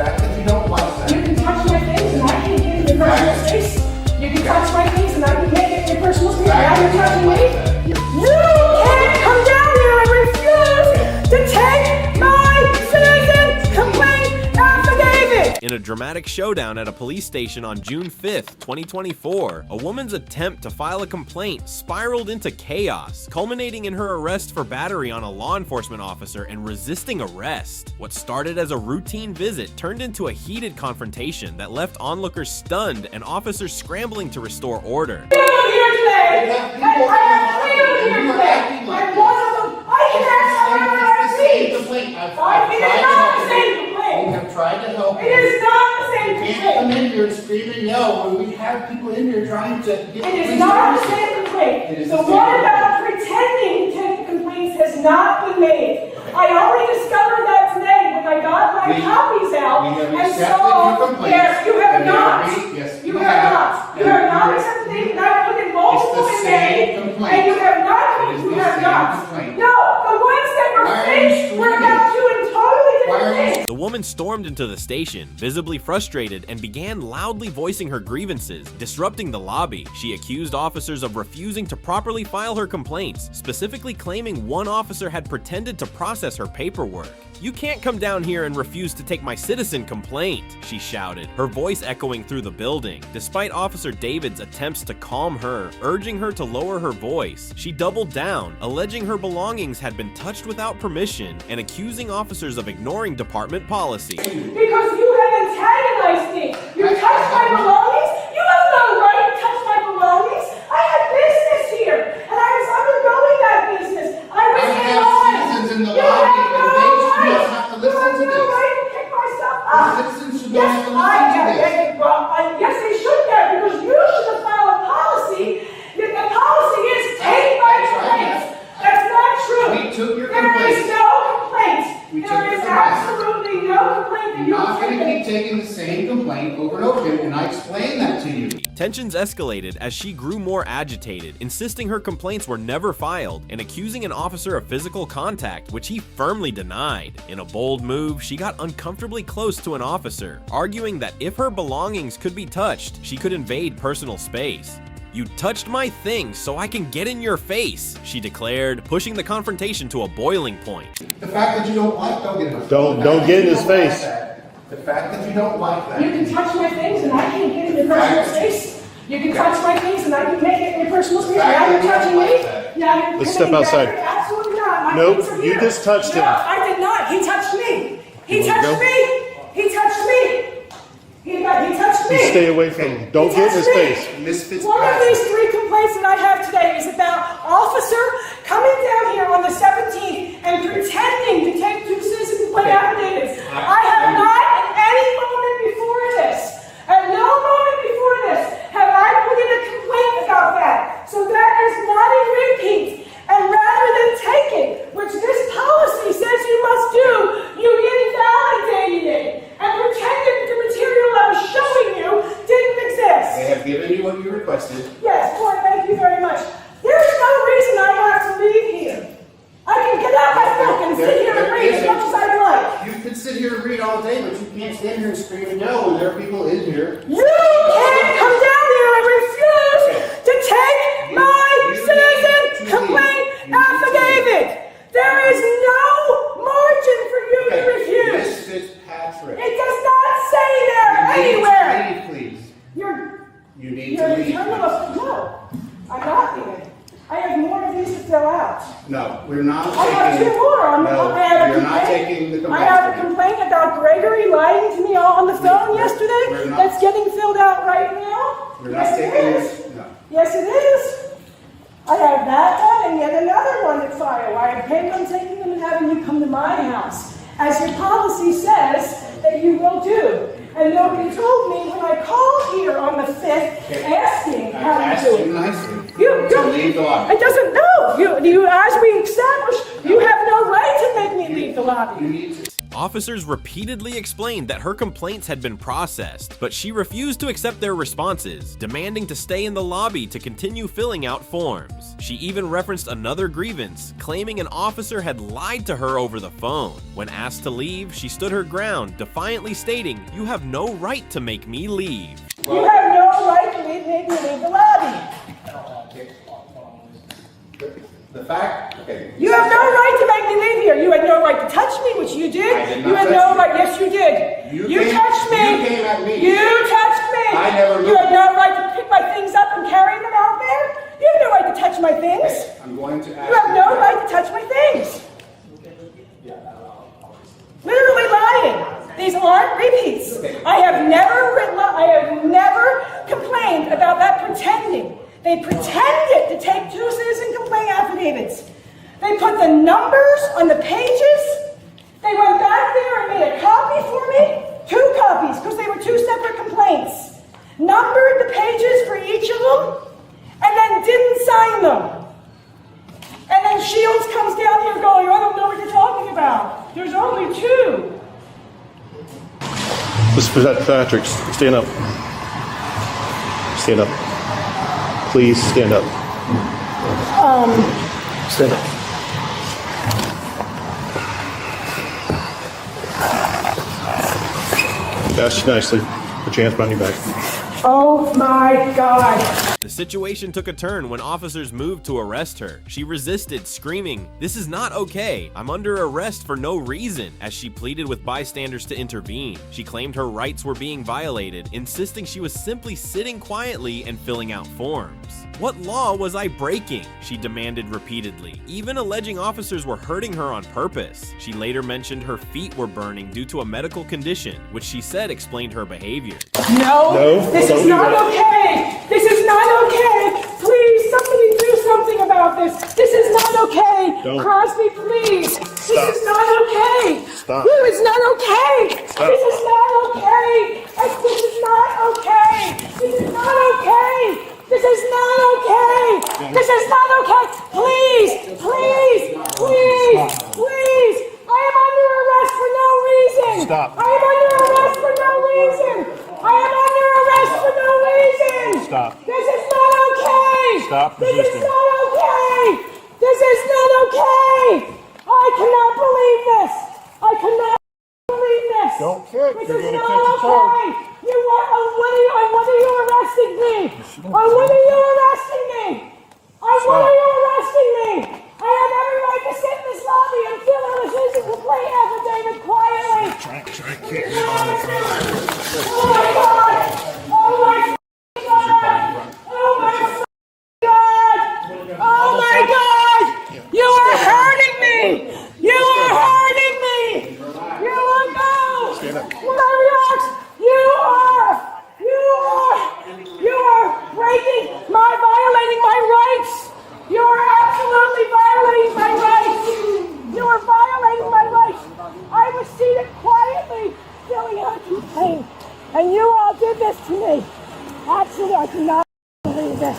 fact that you don't like that. You can touch my things and I can't get in your personal space. You can touch my things and I can't get in your personal space. Now you're touching me. You can't come down here and refuse to take my citizen complaint affidavit. In a dramatic showdown at a police station on June 5th, 2024, a woman's attempt to file a complaint spiraled into chaos, culminating in her arrest for battery on a law enforcement officer and resisting arrest. What started as a routine visit turned into a heated confrontation that left onlookers stunned and officers scrambling to restore order. I have freedom here today. And one of them, I can ask whatever I see. It is not the same complaint. We have tried to help you. It is not the same You can't come complaint. in here and scream and yell when we have people in here trying to get It is not the same complaint. It is The the same one complaint. about pretending to take complaints has not been made. I only discovered that today when I got my copies out We have and accepted saw. your complaints. Yes, you have And we not. agree. Yes, You we have have. not. You And have not we- accepted it. And I put in multiple It's the in same May, complaint. and you have not. It is You the have same not. complaint. No, the ones that were Why are you fake were screaming? about two and totally Why different are you things. The woman stormed into the station, visibly frustrated, and began loudly voicing her grievances, disrupting the lobby. She accused officers of refusing to properly file her complaints, specifically claiming one officer had pretended to process her paperwork. "You can't come down here and refuse to take my citizen complaint," she shouted, her voice echoing through the building. Despite Officer David's attempts to calm her, urging her to lower her voice, she doubled down, alleging her belongings had been touched without permission and accusing officers of ignoring department policy. Because you have antagonized me. You touched my belongings. You have no right to touch my belongings. I had business here, and I was undergoing that business. I was I in have line. citizens in the You lobby, have and no they should right. have to You listen have to no this. right to pick myself The up. citizens should not have to Yes, listen to this. yes, they should have, because you should have filed a policy. The policy is take my That's right, complaints. That's not true. We took your There is complaints. no complaint. We took There your is complaints. absolutely no complaint that You're you not have going to taken. keep taking the same complaint over and over again, and I explained that to you. Tensions escalated as she grew more agitated, insisting her complaints were never filed and accusing an officer of physical contact, which he firmly denied. In a bold move, she got uncomfortably close to an officer, arguing that if her belongings could be touched, she could invade personal space. "You touched my things so I can get in your face," she declared, pushing the confrontation to a boiling point. The fact that you don't like, don't get in my Don't get in his face. The fact that you don't like that. You can touch my things and I can't get in your personal space. You can touch my things and I can make it in your personal space. Now you're touching me. Now you're Let's step committing outside. battery. Absolutely not. My Nope, things are you here. just touched him. No, I did not. He touched me. He You wanna touched go? me. He touched me. He touched me. You stay away from him. Don't get in his face. Miss One of these Fitzpatrick. three complaints that I have today is about officer coming down here on the 17th and pretending to take two citizen complaint affidavits. I have not at any moment before this, at no moment before this, have I put in a complaint about that. So that is not a repeat. And rather than take it, which this policy says you must do, you invalidated it and pretended the material I was showing you didn't exist. They have given you what you requested. Yes, boy, thank you very much. There's no reason I have to leave here. I can get out my book and sit here and read as much as I'd like. You can sit here and read all day, but you can't stand here and scream and yell when there are people in here. You can't come down here and refuse to take my citizen complaint affidavit. There is no margin for you to refuse. Miss Fitzpatrick. It does not say there anywhere. You need to leave, please. You need to leave. No, I'm not leaving. I have more of these to fill out. No, we're not I have taking. two more. No, I have a you're not complaint. taking the I complaint. have a complaint about Gregory lying to me on the phone yesterday. we're not- That's getting filled out right now. We're not Yes, it taking is. this. No. Yes, it is. I have that one and yet another one to file. I intend on taking them and having you come to my house, as your policy says that you will do. And nobody told me when I called here on the 5th asking I how to asked do you it. nicely You to leave the lobby. It doesn't, no. As we established, you have no right to make me leave the lobby. You need to. Officers repeatedly explained that her complaints had been processed, but she refused to accept their responses, demanding to stay in the lobby to continue filling out forms. She even referenced another grievance, claiming an officer had lied to her over the phone. When asked to leave, she stood her ground, defiantly stating, "You have no right to make me leave." You have no right to make me leave the lobby. The fact, okay. You have no right to make me leave here. You had no right to touch me, which you did. I did not You had touch no you. right. Yes, you did. You touched me. You came at me. You touched me. I never You moved. had no right to pick my things up and carry them out there. You have no right to touch my things. I'm going to ask You have no right to touch my things. Literally lying. These aren't repeats. I have never complained about that pretending. They pretended to take two citizen complaint affidavits. They put the numbers on the pages. They went back there and made a copy for me. 2 copies, because they were 2 separate complaints. Numbered the pages for each of them, and then didn't sign them. And then Shields comes down here going, "I don't know what you're talking about. There's only 2. Mr. Patrick, stand up. Stand up. Please stand up. Stand up. Ask you nicely. Put your hands behind your back. Oh my God. The situation took a turn when officers moved to arrest her. She resisted, screaming, "This is not okay. I'm under arrest for no reason," as she pleaded with bystanders to intervene. She claimed her rights were being violated, insisting she was simply sitting quietly and filling out forms. "What law was I breaking?" she demanded repeatedly, even alleging officers were hurting her on purpose. She later mentioned her feet were burning due to a medical condition, which she said explained her behavior. No, this don't is do not that. okay. This is not okay. Please, somebody do something about this. This is not okay. Don't. Crosby, please. This is not okay. Stop. This is not okay. Stop. This is not okay. This is not okay. This is not okay. This is not okay. This is not okay. Please, please, please, please. I am under arrest for no reason. Stop. I am under arrest for no reason. I am under arrest for no reason. Stop. This is not okay. Stop This is resisting. not okay. This is not okay. I cannot believe this. I cannot believe this. Don't kick. This You're is gonna not catch a charge. okay. You are. On what are you arresting me? On what are you arresting me? On what are you arresting me? I have every right to sit in this lobby and fill out a citizen complaint affidavit quietly. Try to kick me on the ground. Oh my God! Oh my God! Oh my God! Oh my God! You are hurting me! You are hurting me! You are no! Relax! You are violating my rights! You are absolutely violating my rights! You are violating my rights! I was seated quietly filling out a complaint, and you all did this to me. Absolutely, I cannot believe this.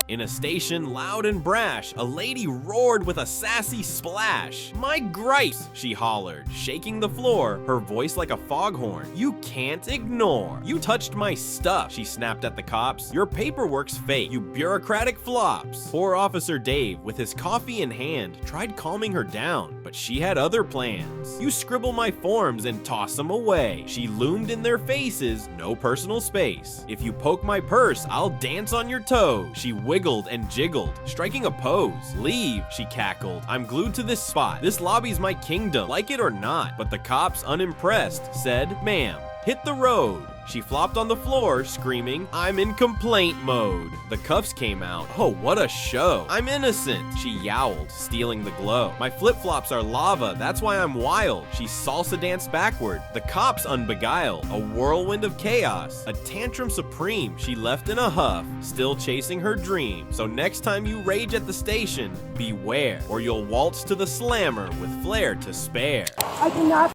In a station loud and brash, a lady roared with a sassy splash. "My gripes," she hollered, shaking the floor, her voice like a foghorn. "You can't ignore. You touched my stuff," she snapped at the cops. "Your paperwork's fake, you bureaucratic flops." Poor Officer Dave, with his coffee in hand, tried calming her down, but she had other plans. "You scribble my forms and toss them away," she loomed in their faces, no personal space. "If you poke my purse, I'll dance on your toes," she wiggled and jiggled, striking a pose. "Leave," she cackled. "I'm glued to this spot. This lobby's my kingdom, like it or not." But the cops, unimpressed, said, "Ma'am, hit the road." She flopped on the floor, screaming, "I'm in complaint mode." The cuffs came out. "Oh, what a show. I'm innocent," she yowled, stealing the glow. "My flip-flops are lava, that's why I'm wild." She salsa danced backward, the cops unbeguiled. A whirlwind of chaos, a tantrum supreme, she left in a huff, still chasing her dream. So next time you rage at the station, beware, or you'll waltz to the slammer with flair to spare. I cannot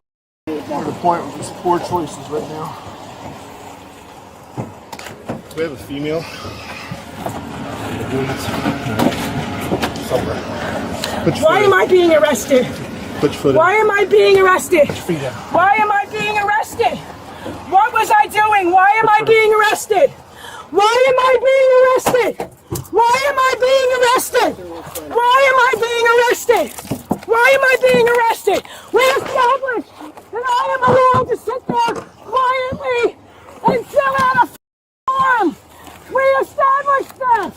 believe To the that. point with these poor choices right now. Do we have a female? Why am I being arrested? Put your foot Why am I being arrested? feet down. Why am I being arrested? What was I doing? Why am I being arrested? Why am I being arrested? Why am I being arrested? Why am I being arrested? Why am I being arrested? We established that I am allowed to sit there quietly and fill out a form. We established that.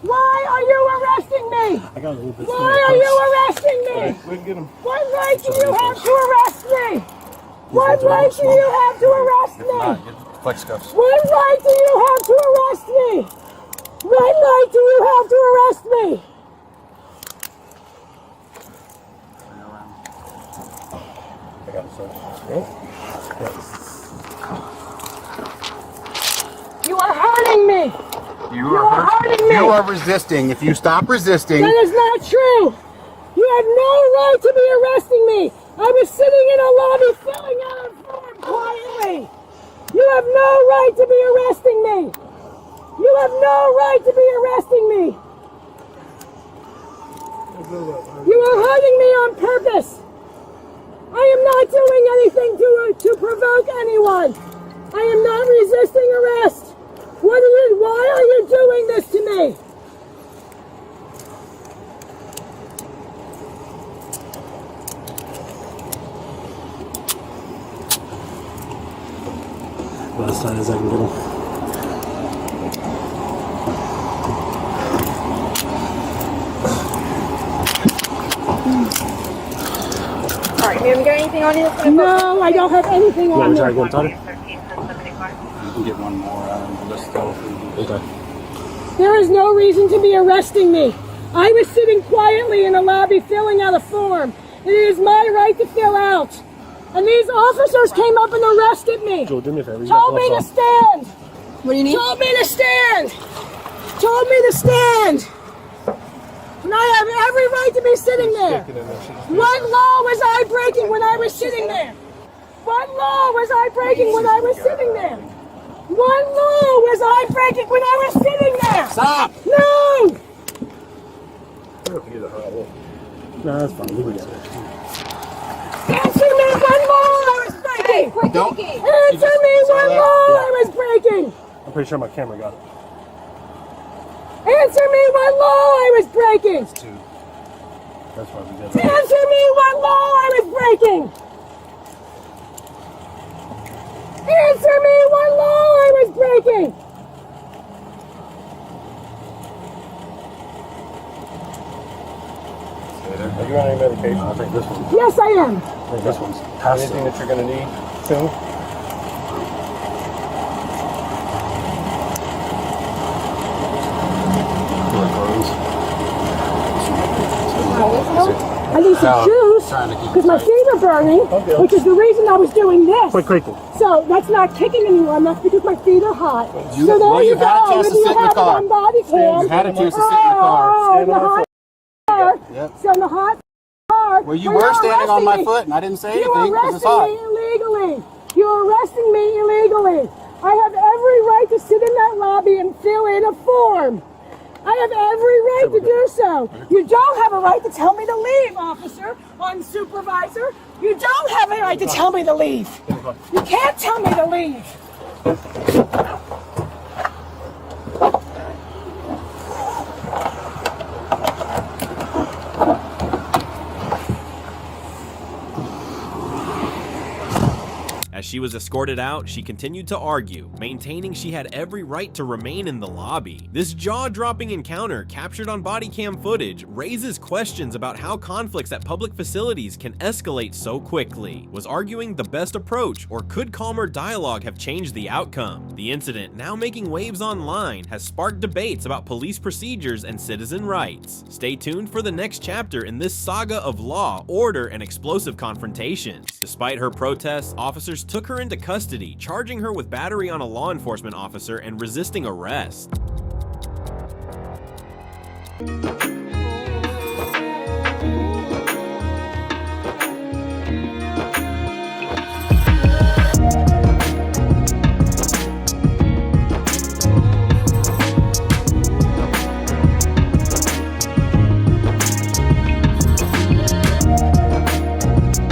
Why are you arresting me? I got a little bit. Why are you arresting me? We can get him. What right do you have to arrest me? What right do you have to arrest me? Flex cuffs. What right do you have to arrest me? What right do you have to arrest me? I got it, sir. You are hurting me. You are hurting me. You are resisting. If you stop resisting, That is not true. You have no right to be arresting me. I was sitting in a lobby filling out a form quietly. You have no right to be arresting me. You have no right to be arresting me. You are hurting me on purpose. I am not doing anything to provoke anyone. I am not resisting arrest. Why are you doing this to me? About as tight as I can get him. Alright, ma'am, you got anything on you? No, I don't have anything You on want me to try me. to get him tighter? You can get one more out of this go. Okay. There is no reason to be arresting me. I was sitting quietly in a lobby filling out a form. It is my right to fill out. And these officers came up and arrested me. Joel, do me a favor. You got Told me to gloves on. stand. What do you need? Told me to stand. Told me to stand. And I have every right to be sitting there. What law was I breaking when I was sitting there? What law was I breaking when I was sitting there? What law was I breaking when I was sitting there? stop. No! No, that's fine. Leave it there. Answer me what law I was breaking! Don't. Answer me what law I was breaking! I'm pretty sure my camera got it. Answer me what law I was breaking! That's why we got it. Answer me what law I was breaking! Answer me what law I was breaking! Are you on any medication? I think this one. Yes, I am. I think this one's past Anything that you're going to need soon? I need some shoes because my feet are burning, which is the reason I was doing this. Quit creaking. So that's not kicking anyone. That's because my feet are hot. You- so there well, you you've had a go. chance to If you sit in the have it car. on body cam. You've had a chance to sit in the car. Oh, in the hot car. Yep. So in the hot car. Well, you you're were standing on arresting my me. foot, and I didn't say You're anything because it's arresting me hot. illegally. You're arresting me illegally. I have every right to sit in that lobby and fill in a form. I have every right to do so. You don't have a right to tell me to leave, officer, supervisor. You don't have a right to tell me to leave. You can't tell me to leave. As she was escorted out, she continued to argue, maintaining she had every right to remain in the lobby. This jaw-dropping encounter, captured on body cam footage, raises questions about how conflicts at public facilities can escalate so quickly. Was arguing the best approach, or could calmer dialogue have changed the outcome? The incident, now making waves online, has sparked debates about police procedures and citizen rights. Stay tuned for the next chapter in this saga of law, order, and explosive confrontations. Despite her protests, officers took her into custody, charging her with battery on a law enforcement officer and resisting arrest.